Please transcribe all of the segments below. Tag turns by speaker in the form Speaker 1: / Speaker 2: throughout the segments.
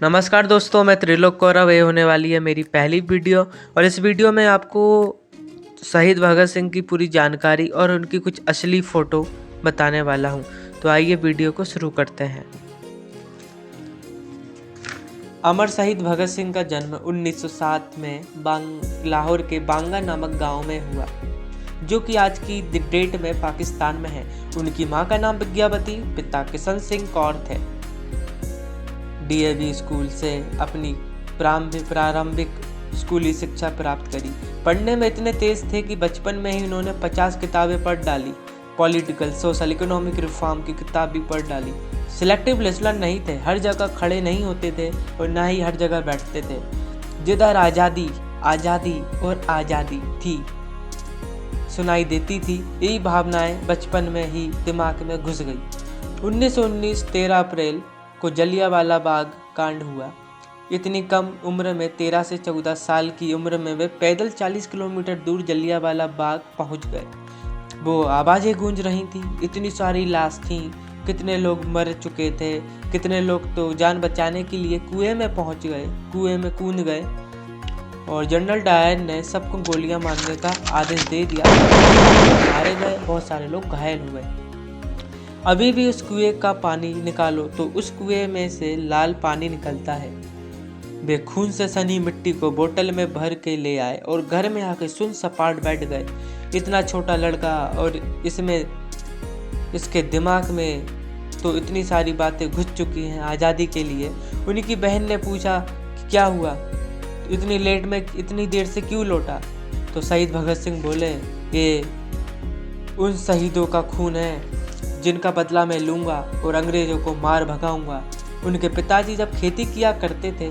Speaker 1: नमस्कार दोस्तों, मैं त्रिलोक कौरव। ये होने वाली है मेरी पहली वीडियो और इस वीडियो में आपको शहीद भगत सिंह की पूरी जानकारी और उनकी कुछ असली फ़ोटो बताने वाला हूं। तो आइए वीडियो को शुरू करते हैं। अमर शहीद भगत सिंह का जन्म 1907 में लाहौर के बांगा नामक गांव में हुआ, जो कि आज की डेट में पाकिस्तान में है। उनकी मां का नाम विद्यावती, पिता किशन सिंह कौर थे। डीएवी स्कूल से अपनी प्रारंभिक स्कूली शिक्षा प्राप्त करी। पढ़ने में इतने तेज थे कि बचपन में ही उन्होंने 50 किताबें पढ़ डाली। पॉलिटिकल, सोशल, इकोनॉमिक रिफॉर्म की किताब भी पढ़ डाली। सिलेक्टिव लिसनर नहीं थे, हर जगह खड़े नहीं होते थे और ना ही हर जगह बैठते थे। जिधर आज़ादी आज़ादी और आज़ादी थी सुनाई देती थी, यही भावनाएं बचपन में ही दिमाग में घुस गई। 1919 13 अप्रैल को जलियांवाला बाग कांड हुआ। इतनी कम उम्र में 13 से 14 साल की उम्र में वे पैदल 40 किलोमीटर दूर जलियांवाला बाग पहुंच गए। वो आवाज़ें गूंज रही थी, इतनी सारी लाश थी, कितने लोग मर चुके थे, कितने लोग तो जान बचाने के लिए कुएं में पहुंच गए, कुएं में कूद गए और जनरल डायर ने सबको गोलियां मारने का आदेश दे दिया। मारे गए, बहुत सारे लोग घायल हुए। अभी भी उस कुएं का पानी निकालो तो उस कुएं में से लाल पानी निकलता है। वे खून से सनी मिट्टी को बोतल में भर के ले आए और घर में आके सुन सपाट बैठ गए। इतना छोटा लड़का और इसके दिमाग में तो इतनी सारी बातें घुस चुकी हैं आज़ादी के लिए। उनकी बहन ने पूछा कि क्या हुआ, इतनी लेट में इतनी देर से क्यों लौटा? तो शहीद भगत सिंह बोले, ये उन शहीदों का खून है जिनका बदला मैं लूँगा और अंग्रेज़ों को मार भगाऊंगा। उनके पिताजी जब खेती किया करते थे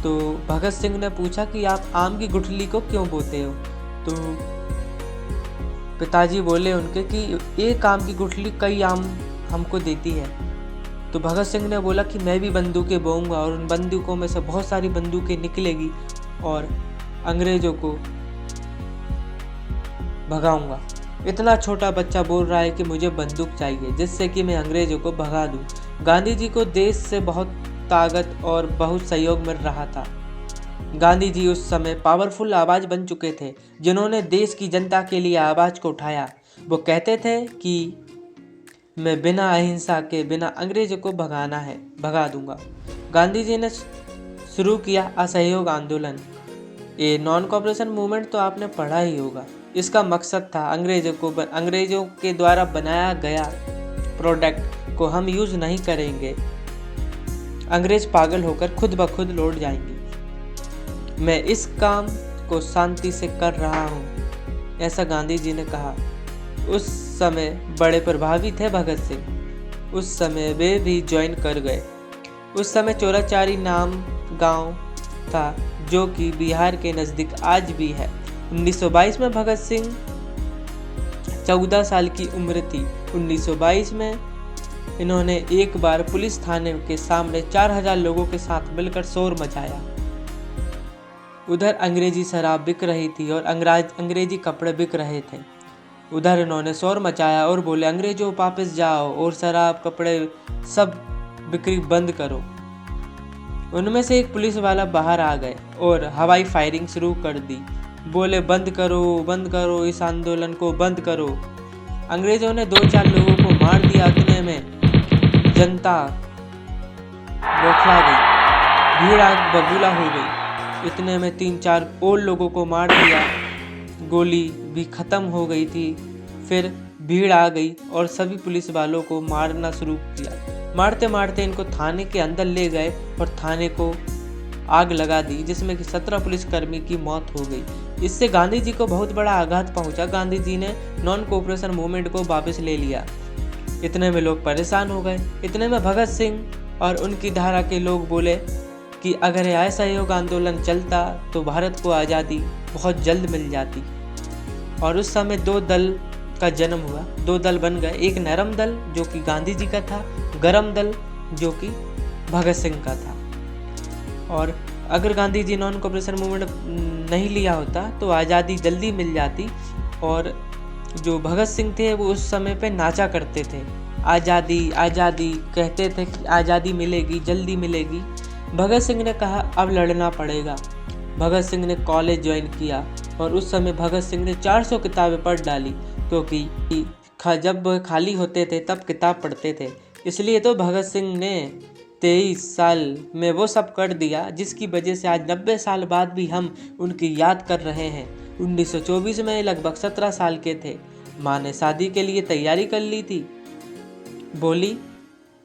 Speaker 1: तो भगत सिंह ने पूछा कि आप आम की गुठली को क्यों बोते हो? तो पिताजी बोले उनके कि एक आम की गुठली कई आम हमको देती है। तो भगत सिंह ने बोला कि मैं भी बंदूकें बोऊंगा और उन बंदूकों में से बहुत सारी बंदूकें निकलेगी और अंग्रेज़ों को भगाऊंगा। इतना छोटा बच्चा बोल रहा है कि मुझे बंदूक चाहिए जिससे कि मैं अंग्रेज़ों को भगा दूं। गांधी जी को देश से बहुत ताकत और बहुत सहयोग मिल रहा था। गांधी जी उस समय पावरफुल आवाज़ बन चुके थे, जिन्होंने देश की जनता के लिए आवाज़ को उठाया। वो कहते थे कि मैं बिना अहिंसा के बिना अंग्रेज़ों को भगा दूंगा। गांधी जी ने शुरू किया असहयोग आंदोलन। ये नॉन कॉपरेशन मूवमेंट तो आपने पढ़ा ही होगा। इसका मकसद था अंग्रेज़ों के द्वारा बनाया गया प्रोडक्ट को हम यूज़ नहीं करेंगे, अंग्रेज़ पागल होकर खुद ब खुद लौट जाएंगे। मैं इस काम को शांति से कर रहा हूँ, ऐसा गांधी जी ने कहा। उस समय बड़े प्रभावी थे भगत सिंह, उस समय वे भी ज्वाइन कर गए। उस समय चोराचारी नाम गांव था, जो कि बिहार के नज़दीक आज भी है। 1922 में भगत सिंह 14 साल की उम्र थी। 1922 में इन्होंने एक बार पुलिस थाने के सामने 4000 लोगों के साथ मिलकर शोर मचाया। उधर अंग्रेजी शराब बिक रही थी और अंग्रेजी कपड़े बिक रहे थे। उधर इन्होंने शोर मचाया और बोले, अंग्रेजों वापस जाओ और शराब कपड़े सब बिक्री बंद करो। उनमें से एक पुलिस वाला बाहर आ गए और हवाई फायरिंग शुरू कर दी। बोले, बंद करो, इस आंदोलन को बंद करो। अंग्रेजों ने 2-4 लोगों को मार दिया। इतने में जनता बौखला गई, भीड़ आग बबूला हो गई। इतने में 3-4 और लोगों को मार दिया, गोली भी ख़त्म हो गई थी। फिर भीड़ आ गई और सभी पुलिस वालों को मारना शुरू किया। मारते मारते इनको थाने के अंदर ले गए और थाने को आग लगा दी, जिसमें कि 17 पुलिसकर्मी की मौत हो गई। इससे गांधी जी को बहुत बड़ा आघात पहुंचा। गांधी जी ने नॉन कोऑपरेशन मूवमेंट को वापस ले लिया। इतने में लोग परेशान हो गए। इतने में भगत सिंह और उनकी धारा के लोग बोले कि अगर यह असहयोग आंदोलन चलता तो भारत को आज़ादी बहुत जल्द मिल जाती। और उस समय 2 दल का जन्म हुआ, 2 दल बन गए। एक नरम दल जो कि गांधी जी का था, गरम दल जो कि भगत सिंह का था। और अगर Gandhi ji non cooperation movement नहीं लिया होता तो आज़ादी जल्दी मिल जाती। और जो भगत सिंह थे वो उस समय पे नाचा करते थे, आज़ादी आज़ादी कहते थे कि आज़ादी मिलेगी, जल्दी मिलेगी। भगत सिंह ने कहा अब लड़ना पड़ेगा। भगत सिंह ने कॉलेज ज्वाइन किया और उस समय भगत सिंह ने 400 किताबें पढ़ डाली, क्योंकि जब खाली होते थे तब किताब पढ़ते थे। इसलिए तो भगत सिंह ने 23 साल में वो सब कर दिया जिसकी वजह से आज 90 साल बाद भी हम उनकी याद कर रहे हैं। 1924 में लगभग 17 साल के थे। माँ ने शादी के लिए तैयारी कर ली थी। बोली,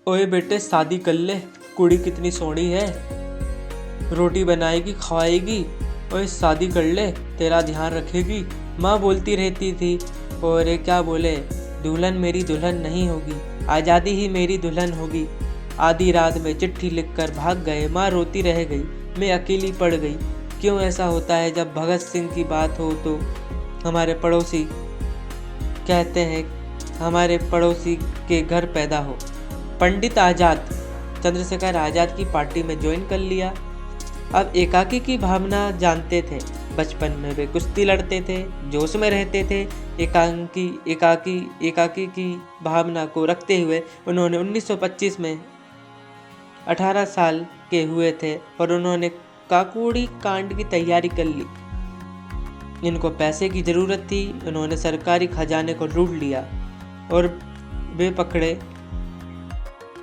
Speaker 1: ओए बेटे शादी कर ले, कुड़ी कितनी सोहनी है, रोटी बनाएगी खवाएगी, ओए शादी कर ले, तेरा ध्यान रखेगी। माँ बोलती रहती थी, और ये क्या बोले, दुल्हन मेरी दुल्हन नहीं होगी, आज़ादी ही मेरी दुल्हन होगी। आधी रात में चिट्ठी लिखकर भाग गए। माँ रोती रह गई। मैं अकेली पड़ गई। क्यों ऐसा होता है जब भगत सिंह की बात हो तो हमारे पड़ोसी कहते हैं हमारे पड़ोसी के घर पैदा हो। पंडित आज़ाद, चंद्रशेखर आज़ाद की पार्टी में ज्वाइन कर लिया। अब एकाकी की भावना जानते थे। बचपन में वे कुश्ती लड़ते थे, जोश में रहते थे। एकाकी की भावना को रखते हुए उन्होंने 1925 में 18 साल के हुए थे और उन्होंने काकोड़ी कांड की तैयारी कर ली। इनको पैसे की ज़रूरत थी। उन्होंने सरकारी खजाने को लूट लिया और वे पकड़े।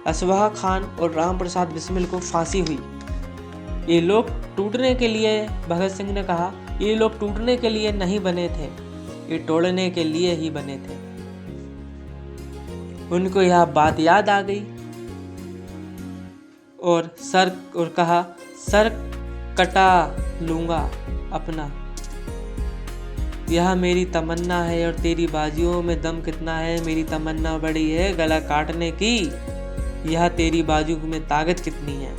Speaker 1: असवाह खान और राम प्रसाद बिस्मिल को फांसी हुई। ये लोग टूटने के लिए, भगत सिंह ने कहा, ये लोग टूटने के लिए नहीं बने थे, ये तोड़ने के लिए ही बने थे। उनको यह बात याद आ गई और कहा, सर कटा लूंगा अपना, यह मेरी तमन्ना है और तेरी बाजुओं में दम कितना है। मेरी तमन्ना बड़ी है गला काटने की, यह तेरी बाजू में ताकत कितनी है।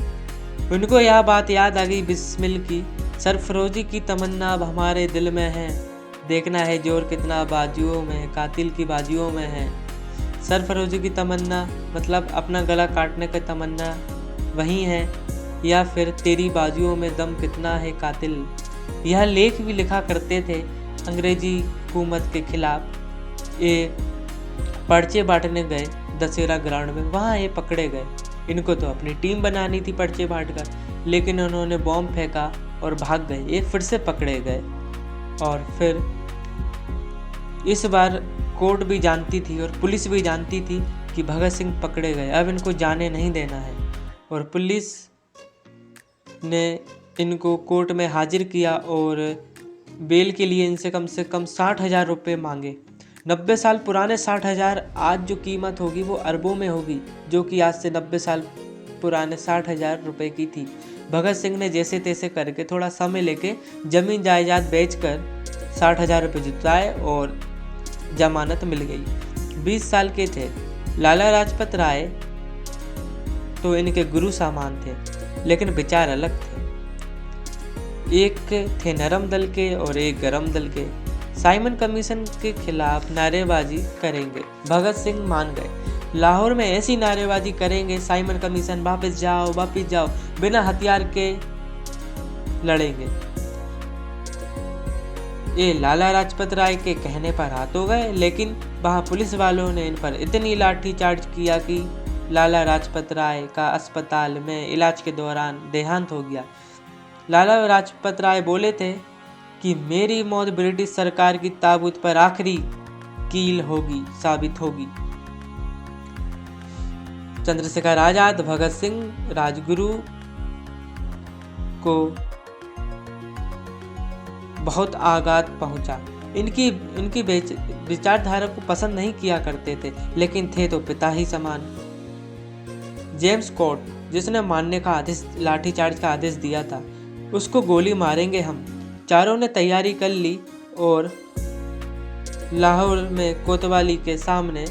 Speaker 1: उनको यह बात याद आ गई बिस्मिल की, सरफरोजी की तमन्ना अब हमारे दिल में है, देखना है जोर कितना बाजुओं में है, कातिल की बाजुओं में है। सरफरोजी की तमन्ना मतलब अपना गला काटने का तमन्ना वही है, या फिर तेरी बाजुओं में दम कितना है कातिल। यह लेख भी लिखा करते थे अंग्रेजी हुकूमत के खिलाफ। ये पर्चे बांटने गए दशहरा ग्राउंड में, वहाँ ये पकड़े गए। इनको तो अपनी टीम बनानी थी पर्चे बांटकर, लेकिन उन्होंने बॉम्ब फेंका और भाग गए। ये फिर से पकड़े गए और फिर इस बार कोर्ट भी जानती थी और पुलिस भी जानती थी कि भगत सिंह पकड़े गए, अब इनको जाने नहीं देना है। और पुलिस ने इनको कोर्ट में हाजिर किया और बेल के लिए इनसे कम से कम 60,000 रुपये मांगे। 90 साल पुराने 60,000 आज जो कीमत होगी वो अरबों में होगी, जो कि आज से 90 साल पुराने 60,000 रुपये की थी। भगत सिंह ने जैसे तैसे करके थोड़ा समय लेके जमीन जायदाद बेचकर 60,000 रुपये जुटाए और जमानत मिल गई। 20 साल के थे। लाला लाजपत राय तो इनके गुरु सामान थे, लेकिन विचार अलग थे। एक थे नरम दल के और एक गरम दल के। साइमन कमीशन के खिलाफ नारेबाजी करेंगे। भगत सिंह मान गए। लाहौर में ऐसी नारेबाजी करेंगे, साइमन कमीशन वापस जाओ, बिना हथियार के लड़ेंगे। ये लाला लाजपत राय के कहने पर हाथ हो गए, लेकिन वहाँ पुलिस वालों ने इन पर इतनी लाठीचार्ज किया कि लाला लाजपत राय का अस्पताल में इलाज के दौरान देहांत हो गया। लाला लाजपत राय बोले थे कि मेरी मौत ब्रिटिश सरकार की ताबूत पर आखिरी कील साबित होगी। चंद्रशेखर आजाद, भगत सिंह, राजगुरु को बहुत आघात पहुंचा। इनकी विचारधारा को पसंद नहीं किया करते थे, लेकिन थे तो पिता ही समान। जेम्स कोर्ट, जिसने मारने का आदेश, लाठीचार्ज का आदेश दिया था, उसको गोली मारेंगे हम। चारों ने तैयारी कर ली और लाहौर में कोतवाली के सामने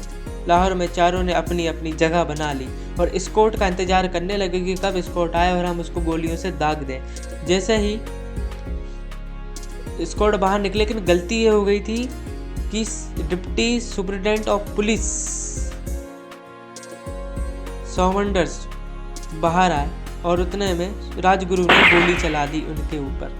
Speaker 1: लाहौर में चारों ने अपनी अपनी जगह बना ली और स्कॉट का इंतजार करने लगे कि कब स्कॉट आए और हम उसको गोलियों से दाग दें। जैसे ही स्कॉट बाहर निकले, लेकिन गलती ये हो गई थी कि डिप्टी सुपरिटेंडेंट ऑफ पुलिस सॉमंडर्स बाहर आए और उतने में राजगुरु ने गोली चला दी उनके ऊपर।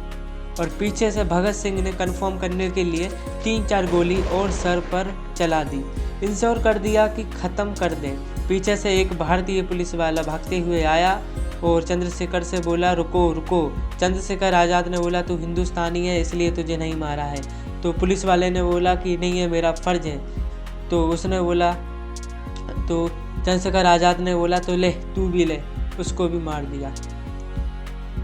Speaker 1: और पीछे से भगत सिंह ने कंफर्म करने के लिए 3-4 गोली और सर पर चला दी। इंश्योर कर दिया कि ख़त्म कर दें। पीछे से एक भारतीय पुलिस वाला भागते हुए आया और चंद्रशेखर से बोला रुको रुको। चंद्रशेखर आज़ाद ने बोला तू हिंदुस्तानी है इसलिए तुझे नहीं मारा है। तो पुलिस वाले ने बोला कि नहीं है मेरा फ़र्ज है। तो उसने बोला, तो चंद्रशेखर आज़ाद ने बोला तो ले तू भी ले। उसको भी मार दिया।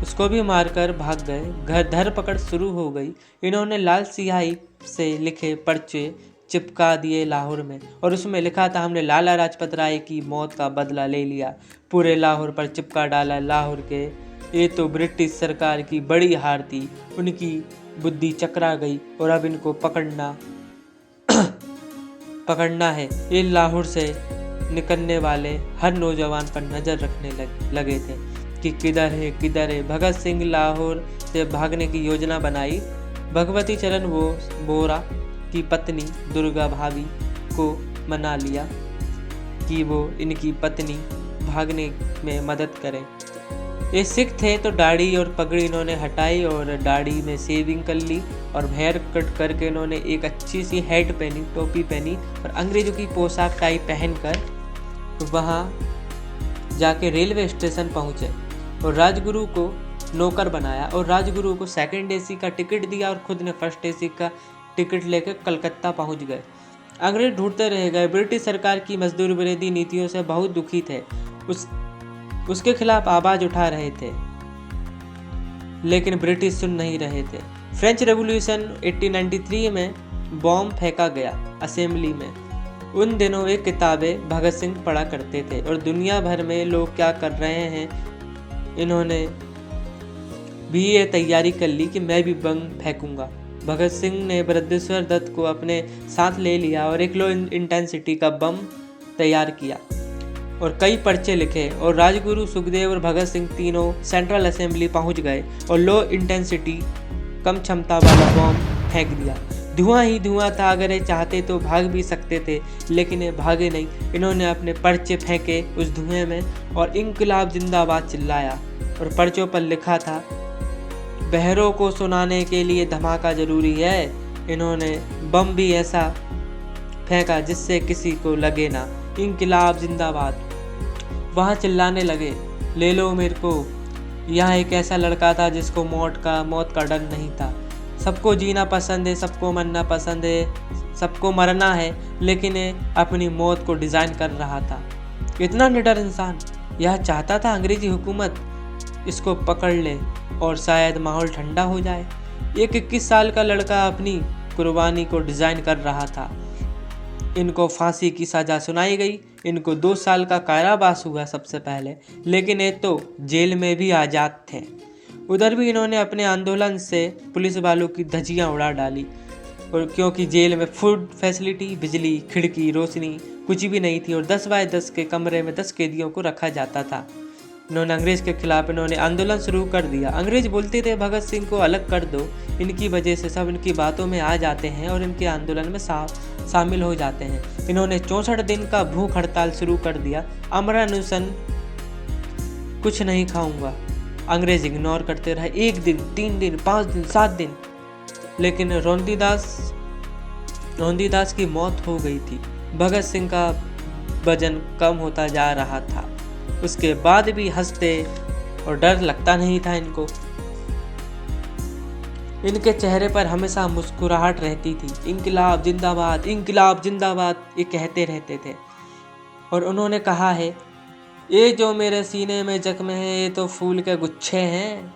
Speaker 1: उसको भी मारकर भाग गए। घर धरपकड़ शुरू हो गई। इन्होंने लाल स्याही से लिखे पर्चे चिपका दिए लाहौर में, और उसमें लिखा था हमने लाला लाजपत राय की मौत का बदला ले लिया। पूरे लाहौर पर चिपका डाला लाहौर के। ये तो ब्रिटिश सरकार की बड़ी हार थी। उनकी बुद्धि चकरा गई और अब इनको पकड़ना है। ये लाहौर से निकलने वाले हर नौजवान पर नज़र रखने लगे थे कि किधर है। भगत सिंह लाहौर से भागने की योजना बनाई। भगवती चरण बोरा की पत्नी दुर्गा भाभी को मना लिया कि वो इनकी पत्नी भागने में मदद करें। ये सिख थे तो दाढ़ी और पगड़ी इन्होंने हटाई और दाढ़ी में शेविंग कर ली और हेयर कट करके इन्होंने एक अच्छी सी हैट पहनी, टोपी पहनी और अंग्रेजों की पोशाक टाई पहनकर वहाँ जाके रेलवे स्टेशन पहुँचे और राजगुरु को नौकर बनाया और राजगुरु को सेकंड एसी का टिकट दिया और खुद ने फर्स्ट एसी का टिकट लेकर कलकत्ता पहुंच गए। अंग्रेज ढूंढते रह गए। ब्रिटिश सरकार की मजदूर विरोधी नीतियों से बहुत दुखी थे। उसके खिलाफ आवाज उठा रहे थे, लेकिन ब्रिटिश सुन नहीं रहे थे। फ्रेंच रेवोल्यूशन 1893 में बॉम्ब फेंका गया असेंबली में। उन दिनों ये किताबें भगत सिंह पढ़ा करते थे और दुनिया भर में लोग क्या कर रहे हैं, इन्होंने भी ये तैयारी कर ली कि मैं भी बम फेंकूंगा। भगत सिंह ने बृहदेश्वर दत्त को अपने साथ ले लिया और एक लो इंटेंसिटी का बम तैयार किया और कई पर्चे लिखे और राजगुरु, सुखदेव और भगत सिंह तीनों सेंट्रल असेंबली पहुंच गए और लो इंटेंसिटी कम क्षमता वाला बम फेंक दिया। धुआं ही धुआं था। अगर ये चाहते तो भाग भी सकते थे, लेकिन ये भागे नहीं। इन्होंने अपने पर्चे फेंके उस धुएं में और इंकलाब जिंदाबाद चिल्लाया और पर्चों पर लिखा था बहरों को सुनाने के लिए धमाका जरूरी है। इन्होंने बम भी ऐसा फेंका जिससे किसी को लगे ना, इंकलाब जिंदाबाद। वहाँ चिल्लाने लगे ले लो मेरे को। यहाँ एक ऐसा लड़का था जिसको मौत का डर नहीं था। सबको जीना पसंद है, सबको मरना पसंद है, सबको मरना है, लेकिन अपनी मौत को डिज़ाइन कर रहा था। इतना निडर इंसान। यह चाहता था अंग्रेजी हुकूमत इसको पकड़ ले और शायद माहौल ठंडा हो जाए। एक 21 साल का लड़का अपनी कुर्बानी को डिज़ाइन कर रहा था। इनको फांसी की सज़ा सुनाई गई। इनको 2 साल का कारावास हुआ सबसे पहले, लेकिन ये तो जेल में भी आज़ाद थे। उधर भी इन्होंने अपने आंदोलन से पुलिस वालों की धज्जियां उड़ा डाली, और क्योंकि जेल में फूड फैसिलिटी, बिजली, खिड़की, रोशनी कुछ भी नहीं थी और 10 बाय 10 के कमरे में 10 कैदियों को रखा जाता था। इन्होंने अंग्रेज के खिलाफ आंदोलन शुरू कर दिया। अंग्रेज बोलते थे भगत सिंह को अलग कर दो, इनकी वजह से सब इनकी बातों में आ जाते हैं और इनके आंदोलन में शामिल हो जाते हैं। इन्होंने 64 दिन का भूख हड़ताल शुरू कर दिया। अमर अनशन, कुछ नहीं खाऊंगा। अंग्रेज इग्नोर करते रहे। 1 दिन, 3 दिन, 5 दिन, 7 दिन, लेकिन रोंदीदास की मौत हो गई थी। भगत सिंह का वजन कम होता जा रहा था। उसके बाद भी हंसते और डर लगता नहीं था इनको। इनके चेहरे पर हमेशा मुस्कुराहट रहती थी। इंकलाब जिंदाबाद, इंकलाब जिंदाबाद, ये कहते रहते थे। और उन्होंने कहा है, ये जो मेरे सीने में जख्म है ये तो फूल के गुच्छे हैं,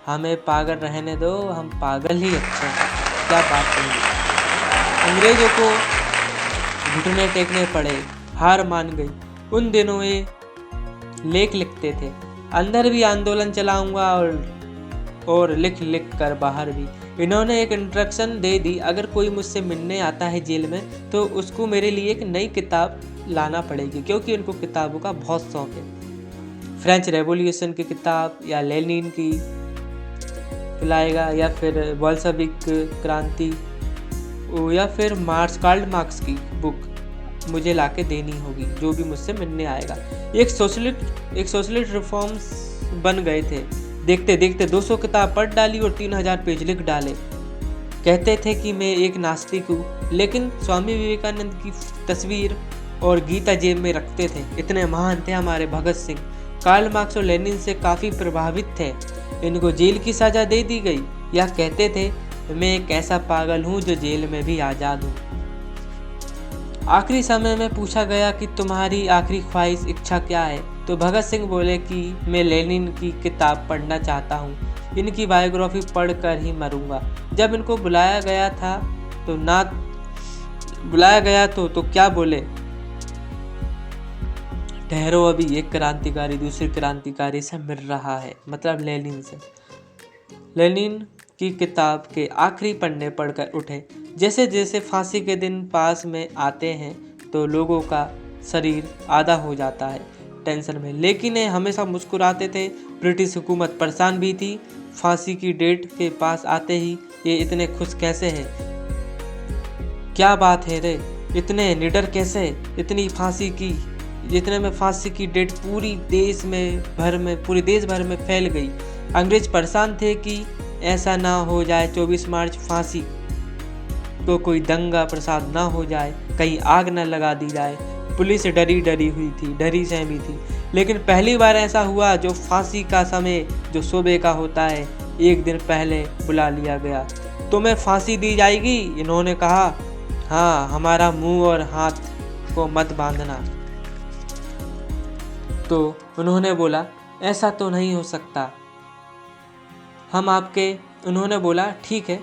Speaker 1: हमें पागल रहने दो, हम पागल ही अच्छे हैं। क्या बात कही। अंग्रेजों को घुटने टेकने पड़े, हार मान गई। उन दिनों ये लेख लिखते थे, अंदर भी आंदोलन चलाऊंगा और लिख कर बाहर भी। इन्होंने एक इंस्ट्रक्शन दे दी, अगर कोई मुझसे मिलने आता है जेल में तो उसको मेरे लिए एक नई किताब लाना पड़ेगी, क्योंकि इनको किताबों का बहुत शौक है। फ्रेंच रेवोल्यूशन की किताब या लेनिन की लाएगा, या फिर बोल्शेविक क्रांति, या फिर कार्ल मार्क्स की बुक मुझे लाके देनी होगी, जो भी मुझसे मिलने आएगा। एक सोशलिस्ट रिफॉर्म्स बन गए थे। देखते देखते 200 किताब पढ़ डाली और 3000 पेज लिख डाले। कहते थे कि मैं एक नास्तिक हूँ, लेकिन स्वामी विवेकानंद की तस्वीर और गीता जेब में रखते थे। इतने महान थे हमारे भगत सिंह। कार्ल मार्क्स और लेनिन से काफ़ी प्रभावित थे। इनको जेल की सज़ा दे दी गई। यह कहते थे, मैं एक ऐसा पागल हूँ जो जेल में भी आज़ाद हूँ। आखिरी समय में पूछा गया कि तुम्हारी आखिरी ख्वाहिश इच्छा क्या है, तो भगत सिंह बोले कि मैं लेनिन की किताब पढ़ना चाहता हूँ। इनकी बायोग्राफी पढ़कर ही मरूंगा। जब इनको बुलाया गया तो क्या बोले, ठहरो, अभी एक क्रांतिकारी दूसरे क्रांतिकारी से मिल रहा है, मतलब लेनिन से। लेनिन की किताब के आखिरी पन्ने पढ़कर उठे। जैसे जैसे फांसी के दिन पास में आते हैं तो लोगों का शरीर आधा हो जाता है टेंशन में, लेकिन ये हमेशा मुस्कुराते थे। ब्रिटिश हुकूमत परेशान भी थी। फांसी की डेट के पास आते ही ये इतने खुश कैसे हैं? क्या बात है रे, इतने निडर कैसे? जितने में फांसी की डेट पूरे देश भर में फैल गई। अंग्रेज परेशान थे कि ऐसा ना हो जाए 24 मार्च फांसी तो कोई दंगा प्रसाद ना हो जाए, कहीं आग न लगा दी जाए। पुलिस डरी सहमी थी। लेकिन पहली बार ऐसा हुआ जो फांसी का समय जो सुबह का होता है, एक दिन पहले बुला लिया गया। तुम्हें फांसी दी जाएगी? इन्होंने कहा। हाँ, हमारा मुंह और हाथ को मत बांधना। तो उन्होंने बोला, ऐसा तो नहीं हो सकता, उन्होंने बोला, ठीक है,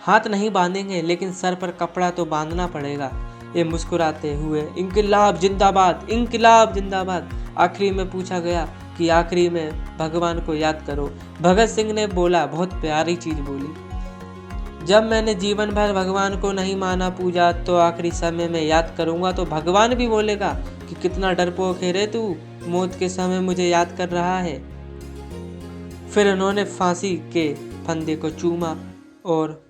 Speaker 1: हाथ नहीं बांधेंगे, लेकिन सर पर कपड़ा तो बांधना पड़ेगा। ये मुस्कुराते हुए, इंकलाब जिंदाबाद, इंकलाब जिंदाबाद। आखिरी में पूछा गया कि आखिरी में भगवान को याद करो। भगत सिंह ने बोला, बहुत प्यारी चीज बोली, जब मैंने जीवन भर भगवान को नहीं माना पूजा, तो आखिरी समय में याद करूंगा तो भगवान भी बोलेगा कि कितना डरपोक है रे तू, मौत के समय मुझे याद कर रहा है। फिर उन्होंने फांसी के फंदे को चूमा और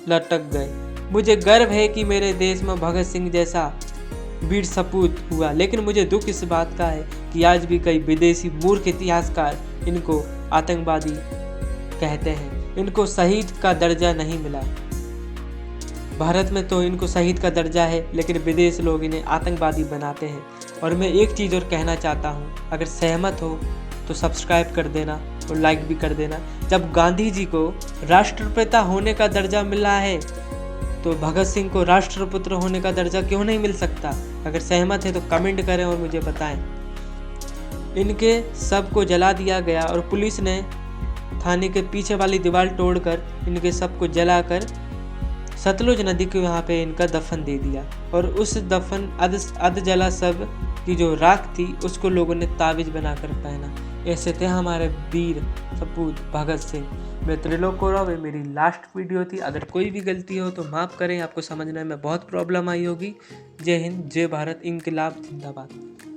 Speaker 1: लटक गए। मुझे गर्व है कि मेरे देश में भगत सिंह जैसा वीर सपूत हुआ, लेकिन मुझे दुख इस बात का है कि आज भी कई विदेशी मूर्ख इतिहासकार इनको आतंकवादी कहते हैं। इनको शहीद का दर्जा नहीं मिला। भारत में तो इनको शहीद का दर्जा है, लेकिन विदेश लोग इन्हें आतंकवादी बनाते हैं। और मैं एक चीज़ और कहना चाहता हूँ, अगर सहमत हो तो सब्सक्राइब कर देना और लाइक भी कर देना। जब गांधी जी को राष्ट्रपिता होने का दर्जा मिला है, तो भगत सिंह को राष्ट्रपुत्र होने का दर्जा क्यों नहीं मिल सकता? अगर सहमत है तो कमेंट करें और मुझे बताएं। इनके सब को जला दिया गया और पुलिस ने थाने के पीछे वाली दीवार तोड़कर इनके सब को जलाकर सतलुज नदी के वहाँ पे इनका दफन दे दिया। और उस दफन अध जला सब की जो राख थी, उसको लोगों ने ताबीज बनाकर पहना। ऐसे थे हमारे वीर सपूत भगत सिंह। मैं त्रिलोक कौरव, मेरी लास्ट वीडियो थी। अगर कोई भी गलती हो तो माफ़ करें, आपको समझने में बहुत प्रॉब्लम आई होगी। जय हिंद, जय भारत, इंकलाब जिंदाबाद।